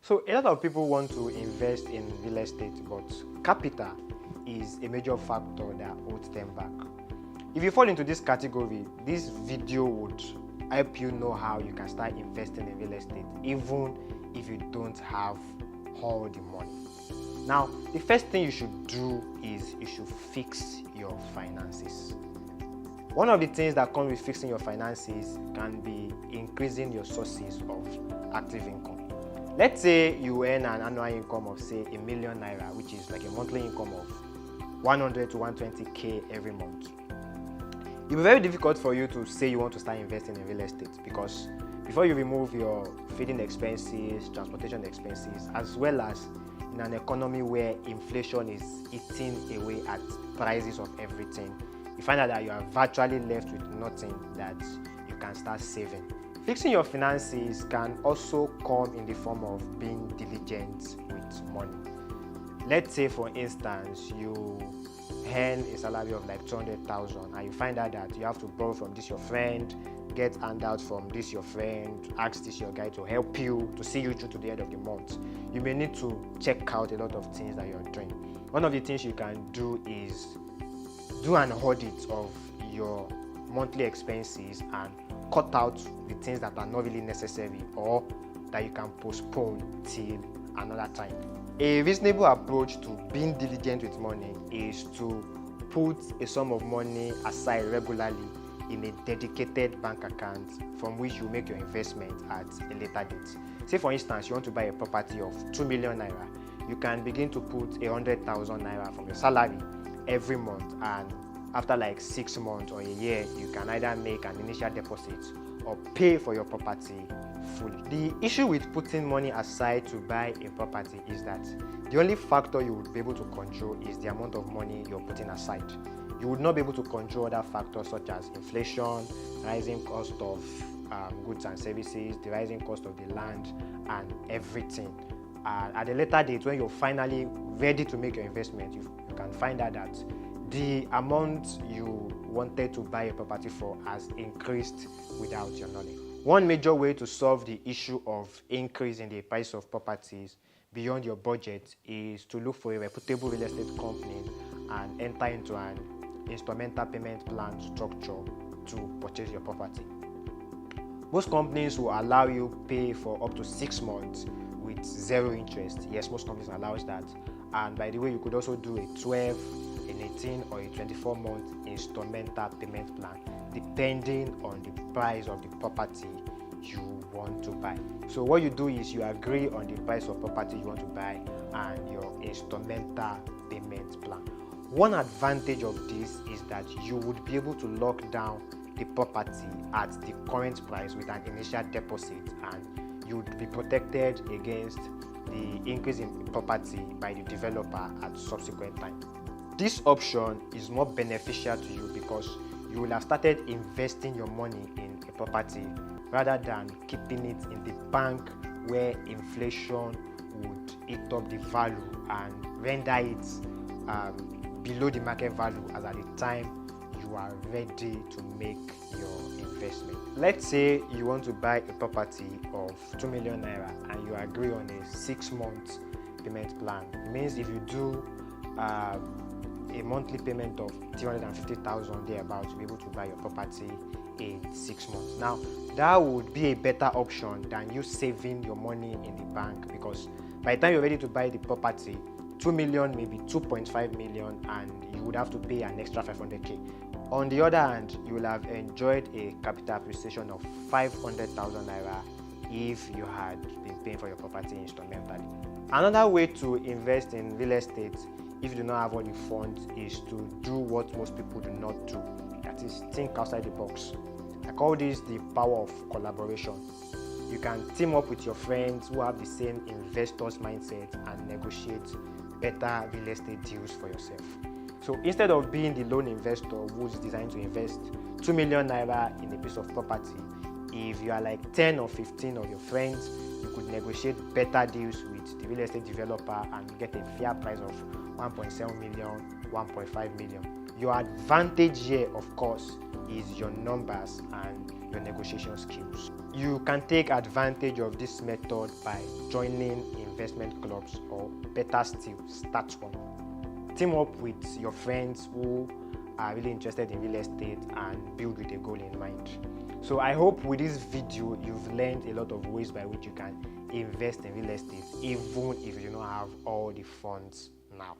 So a lot of people want to invest in real estate, but capital is a major factor that holds them back. If you fall into this category, this video would help you know how you can start investing in real estate even if you don't have all the money. Now, the first thing you should do is you should fix your finances. One of the things that comes with fixing your finances can be increasing your sources of active income. Let's say you earn an annual income of say ₦1 million, which is like a monthly income of 100 to 120k every month. It will be very difficult for you to say you want to start investing in real estate because before you remove your feeding expenses, transportation expenses, as well as in an economy where inflation is eating away at prices of everything, you find out that you are virtually left with nothing that you can start saving. Fixing your finances can also come in the form of being diligent with money. Let's say, for instance, you earn a salary of like 200,000 and you find out that you have to borrow from this your friend, get handouts from this your friend, ask this your guy to help you to see you through to the end of the month. You may need to check out a lot of things that you're doing. One of the things you can do is do an audit of your monthly expenses and cut out the things that are not really necessary or that you can postpone till another time. A reasonable approach to being diligent with money is to put a sum of money aside regularly in a dedicated bank account from which you make your investment at a later date. Say for instance, you want to buy a property of ₦2 million, you can begin to put 100,000 naira from your salary every month, and after like 6 months or a year, you can either make an initial deposit or pay for your property fully. The issue with putting money aside to buy a property is that the only factor you would be able to control is the amount of money you're putting aside. You would not be able to control other factors such as inflation, rising cost of goods and services, the rising cost of the land, and everything. At a later date, when you're finally ready to make your investment, you can find out that the amount you wanted to buy a property for has increased without your knowledge. One major way to solve the issue of increase in the price of properties beyond your budget is to look for a reputable real estate company and enter into an instrumental payment plan structure to purchase your property. Most companies will allow you pay for up to 6 months with zero interest. Yes, most companies allow that. And by the way, you could also do a 12, an 18 or a 24-month instrumental payment plan depending on the price of the property you want to buy. So what you do is you agree on the price of property you want to buy and your instrumental payment plan. One advantage of this is that you would be able to lock down the property at the current price with an initial deposit, and you would be protected against the increase in property by the developer at subsequent time. This option is more beneficial to you because you will have started investing your money in a property rather than keeping it in the bank where inflation would eat up the value and render it below the market value as at the time you are ready to make your investment. Let's say you want to buy a property of ₦2 million and you agree on a 6-month payment plan. It means if you do a monthly payment of 350,000 thereabouts, you'll be able to buy your property in 6 months. Now, that would be a better option than you saving your money in the bank, because by the time you're ready to buy the property, 2 million, maybe 2.5 million, and you would have to pay an extra 500k. On the other hand, you will have enjoyed a capital appreciation of 500,000 naira if you had been paying for your property instrumentally. Another way to invest in real estate if you do not have all the funds is to do what most people do not do. That is, think outside the box. I call this the power of collaboration. You can team up with your friends who have the same investors mindset and negotiate better real estate deals for yourself. So instead of being the lone investor who's designed to invest 2 million naira in a piece of property, if you are like 10 or 15 of your friends, you could negotiate better deals with the real estate developer and get a fair price of 1.7 million, 1.5 million. Your advantage here, of course, is your numbers and your negotiation skills. You can take advantage of this method by joining investment clubs, or better still, start one. Team up with your friends who are really interested in real estate and build with a goal in mind. So I hope with this video you've learned a lot of ways by which you can invest in real estate, even if you do not have all the funds now.